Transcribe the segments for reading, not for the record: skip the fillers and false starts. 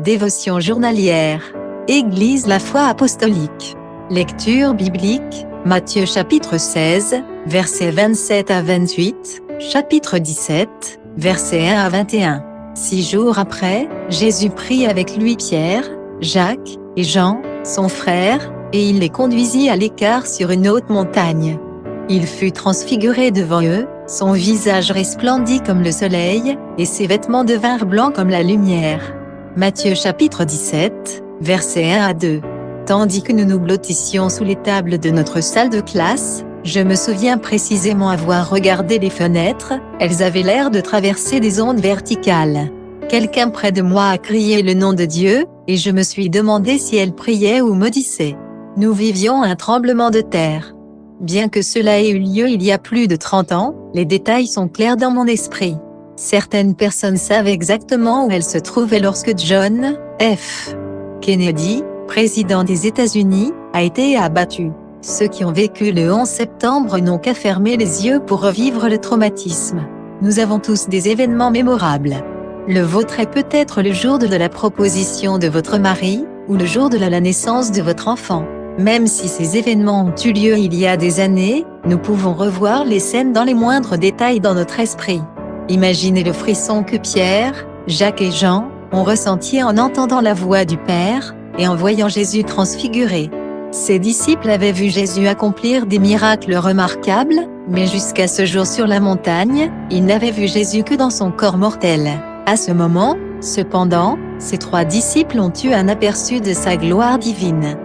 Dévotion journalière. Église La Foi Apostolique. Lecture biblique, Matthieu chapitre 16, versets 27 à 28, chapitre 17, versets 1 à 21. 6 jours après, Jésus prit avec lui Pierre, Jacques, et Jean, son frère, et il les conduisit à l'écart sur une haute montagne. Il fut transfiguré devant eux, son visage resplendit comme le soleil, et ses vêtements devinrent blancs comme la lumière. Matthieu chapitre 17, versets 1 à 2. Tandis que nous nous blottissions sous les tables de notre salle de classe, je me souviens précisément avoir regardé les fenêtres, elles avaient l'air de traverser des ondes verticales. Quelqu'un près de moi a crié le nom de Dieu, et je me suis demandé si elle priait ou maudissait. Nous vivions un tremblement de terre. Bien que cela ait eu lieu il y a plus de 30 ans, les détails sont clairs dans mon esprit. Certaines personnes savent exactement où elles se trouvaient lorsque John F. Kennedy, président des États-Unis, a été abattu. Ceux qui ont vécu le 11 septembre n'ont qu'à fermer les yeux pour revivre le traumatisme. Nous avons tous des événements mémorables. Le vôtre est peut-être le jour de la proposition de votre mari, ou le jour de la naissance de votre enfant. Même si ces événements ont eu lieu il y a des années, nous pouvons revoir les scènes dans les moindres détails dans notre esprit. Imaginez le frisson que Pierre, Jacques et Jean ont ressenti en entendant la voix du Père, et en voyant Jésus transfiguré. Ces disciples avaient vu Jésus accomplir des miracles remarquables, mais jusqu'à ce jour sur la montagne, ils n'avaient vu Jésus que dans son corps mortel. À ce moment, cependant, ces 3 disciples ont eu un aperçu de sa gloire divine.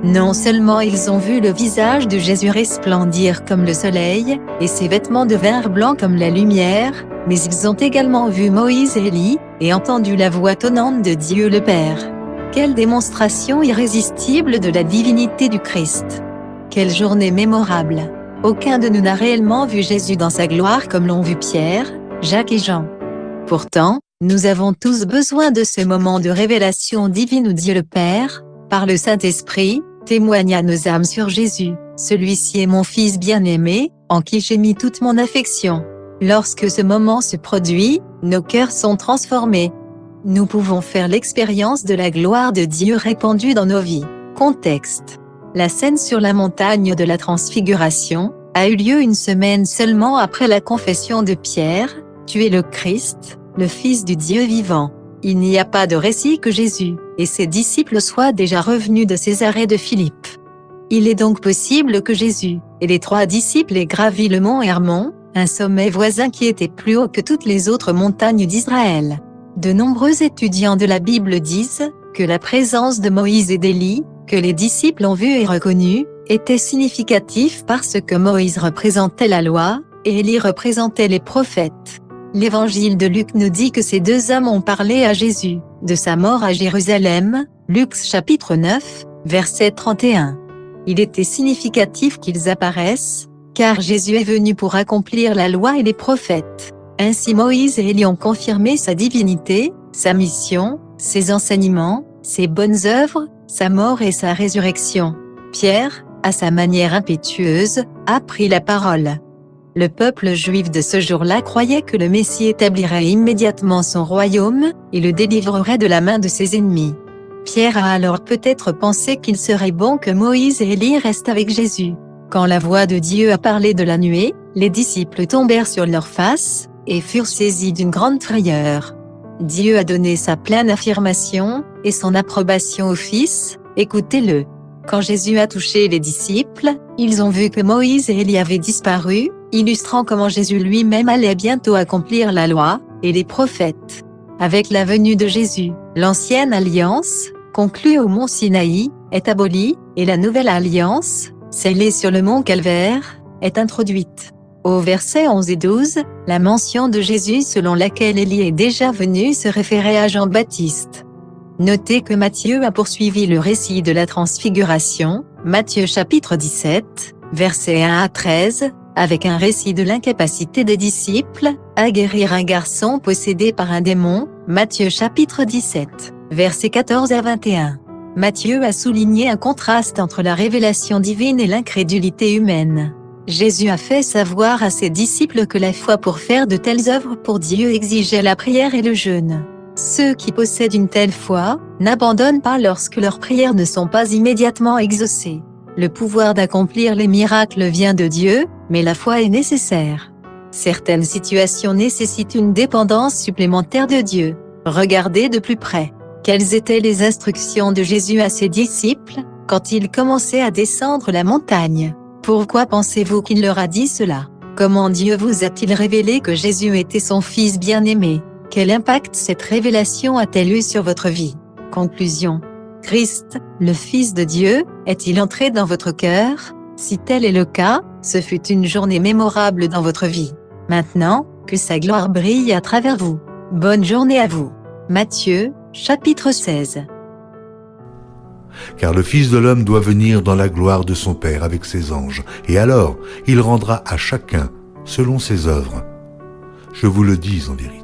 Non seulement ils ont vu le visage de Jésus resplendir comme le soleil, et ses vêtements devinrent blancs comme la lumière, mais ils ont également vu Moïse et Élie, et entendu la voix tonnante de Dieu le Père. Quelle démonstration irrésistible de la divinité du Christ! Quelle journée mémorable! Aucun de nous n'a réellement vu Jésus dans sa gloire comme l'ont vu Pierre, Jacques et Jean. Pourtant, nous avons tous besoin de ce moment de révélation divine où Dieu le Père, par le Saint-Esprit, témoigne à nos âmes sur Jésus. Celui-ci est mon Fils bien-aimé, en qui j'ai mis toute mon affection. Lorsque ce moment se produit, nos cœurs sont transformés. Nous pouvons faire l'expérience de la gloire de Dieu répandue dans nos vies. Contexte. La scène sur la montagne de la Transfiguration a eu lieu une semaine seulement après la confession de Pierre, « Tu es le Christ, le Fils du Dieu vivant ». Il n'y a pas de récit que Jésus et ses disciples soient déjà revenus de Césarée de Philippe. Il est donc possible que Jésus et les 3 disciples aient gravi le mont Hermon, un sommet voisin qui était plus haut que toutes les autres montagnes d'Israël. De nombreux étudiants de la Bible disent que la présence de Moïse et d'Élie, que les disciples ont vu et reconnu, était significatif parce que Moïse représentait la loi, et Élie représentait les prophètes. L'évangile de Luc nous dit que ces 2 hommes ont parlé à Jésus, de sa mort à Jérusalem, Luc chapitre 9, verset 31. Il était significatif qu'ils apparaissent, car Jésus est venu pour accomplir la loi et les prophètes. Ainsi Moïse et Élie ont confirmé sa divinité, sa mission, ses enseignements, ses bonnes œuvres, sa mort et sa résurrection. Pierre, à sa manière impétueuse, a pris la parole. Le peuple juif de ce jour-là croyait que le Messie établirait immédiatement son royaume, et le délivrerait de la main de ses ennemis. Pierre a alors peut-être pensé qu'il serait bon que Moïse et Élie restent avec Jésus. Quand la voix de Dieu a parlé de la nuée, les disciples tombèrent sur leurs faces, et furent saisis d'une grande frayeur. Dieu a donné sa pleine affirmation, et son approbation au Fils, écoutez-le. Quand Jésus a touché les disciples, ils ont vu que Moïse et Élie avaient disparu, illustrant comment Jésus lui-même allait bientôt accomplir la loi, et les prophètes. Avec la venue de Jésus, l'ancienne alliance, conclue au mont Sinaï, est abolie, et la nouvelle alliance, scellée sur le mont Calvaire, est introduite. Au verset 11 et 12, la mention de Jésus selon laquelle Élie est déjà venu se référait à Jean-Baptiste. Notez que Matthieu a poursuivi le récit de la Transfiguration, Matthieu chapitre 17, versets 1 à 13, avec un récit de l'incapacité des disciples à guérir un garçon possédé par un démon, Matthieu chapitre 17, versets 14 à 21. Matthieu a souligné un contraste entre la révélation divine et l'incrédulité humaine. Jésus a fait savoir à ses disciples que la foi pour faire de telles œuvres pour Dieu exigeait la prière et le jeûne. Ceux qui possèdent une telle foi, n'abandonnent pas lorsque leurs prières ne sont pas immédiatement exaucées. Le pouvoir d'accomplir les miracles vient de Dieu, mais la foi est nécessaire. Certaines situations nécessitent une dépendance supplémentaire de Dieu. Regardez de plus près. Quelles étaient les instructions de Jésus à ses disciples, quand il commençait à descendre la montagne? Pourquoi pensez-vous qu'il leur a dit cela? Comment Dieu vous a-t-il révélé que Jésus était son Fils bien-aimé? Quel impact cette révélation a-t-elle eu sur votre vie? Conclusion. Christ, le Fils de Dieu, est-il entré dans votre cœur? Si tel est le cas, ce fut une journée mémorable dans votre vie. Maintenant, que sa gloire brille à travers vous. Bonne journée à vous. Matthieu, chapitre 16. Car le Fils de l'homme doit venir dans la gloire de son Père avec ses anges, et alors il rendra à chacun selon ses œuvres. Je vous le dis en vérité.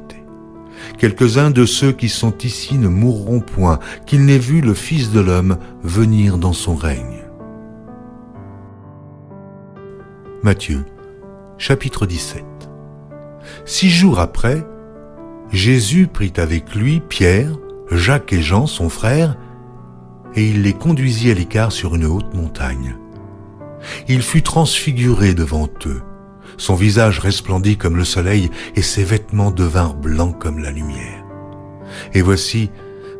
Quelques-uns de ceux qui sont ici ne mourront point, qu'ils n'aient vu le Fils de l'homme venir dans son règne. Matthieu, chapitre 17. 6 jours après, Jésus prit avec lui Pierre, Jacques et Jean, son frère, et il les conduisit à l'écart sur une haute montagne. Il fut transfiguré devant eux. Son visage resplendit comme le soleil et ses vêtements devinrent blancs comme la lumière. Et voici,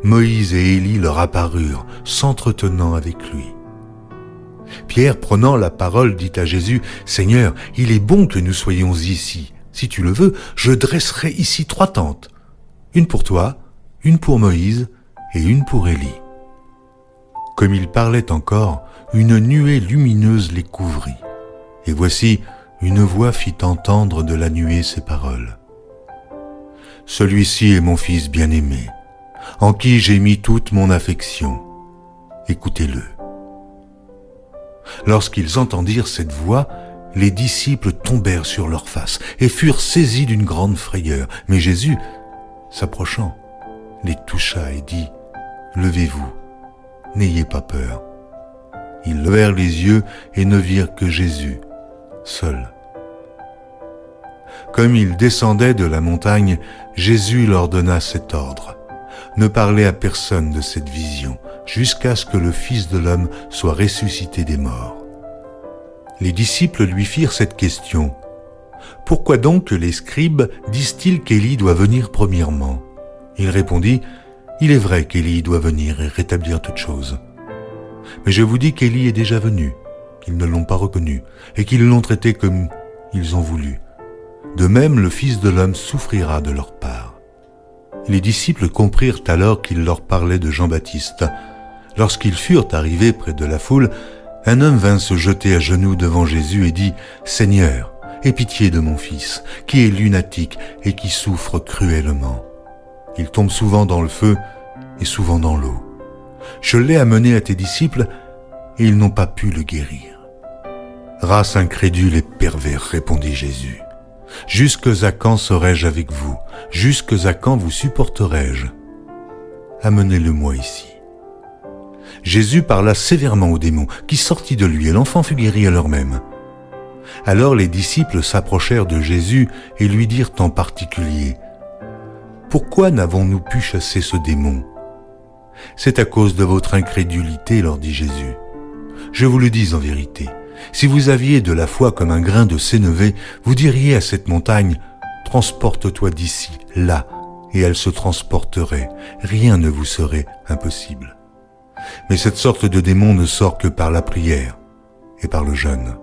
Moïse et Élie leur apparurent, s'entretenant avec lui. Pierre, prenant la parole, dit à Jésus, « Seigneur, il est bon que nous soyons ici. Si tu le veux, je dresserai ici 3 tentes, une pour toi, une pour Moïse et une pour Élie. » Comme il parlait encore, une nuée lumineuse les couvrit. Et voici, une voix fit entendre de la nuée ces paroles. « Celui-ci est mon Fils bien-aimé, en qui j'ai mis toute mon affection. Écoutez-le. » Lorsqu'ils entendirent cette voix, les disciples tombèrent sur leurs faces et furent saisis d'une grande frayeur. Mais Jésus, s'approchant, les toucha et dit, « Levez-vous, n'ayez pas peur. » Ils levèrent les yeux et ne virent que Jésus, seul. Comme ils descendaient de la montagne, Jésus leur donna cet ordre. Ne parlez à personne de cette vision, jusqu'à ce que le Fils de l'homme soit ressuscité des morts. Les disciples lui firent cette question. « Pourquoi donc les scribes disent-ils qu'Élie doit venir premièrement ?» Il répondit, « Il est vrai qu'Élie doit venir et rétablir toutes choses. Mais je vous dis qu'Élie est déjà venu, qu'ils ne l'ont pas reconnu, et qu'ils l'ont traité comme ils ont voulu. De même, le Fils de l'homme souffrira de leur part. » Les disciples comprirent alors qu'il leur parlait de Jean-Baptiste. Lorsqu'ils furent arrivés près de la foule, un homme vint se jeter à genoux devant Jésus et dit, « Seigneur, aie pitié de mon fils, qui est lunatique et qui souffre cruellement. Il tombe souvent dans le feu et souvent dans l'eau. Je l'ai amené à tes disciples et ils n'ont pas pu le guérir. » « Race incrédule et pervers, répondit Jésus. Jusque à quand serai-je avec vous? Jusque à quand vous supporterai-je? Amenez-le-moi ici. » Jésus parla sévèrement au démon, qui sortit de lui, et l'enfant fut guéri à l'heure même. Alors les disciples s'approchèrent de Jésus et lui dirent en particulier, « Pourquoi n'avons-nous pu chasser ce démon? » « C'est à cause de votre incrédulité, leur dit Jésus. Je vous le dis en vérité, si vous aviez de la foi comme un grain de sénévé, vous diriez à cette montagne, « Transporte-toi d'ici, là », et elle se transporterait. Rien ne vous serait impossible. Mais cette sorte de démon ne sort que par la prière et par le jeûne.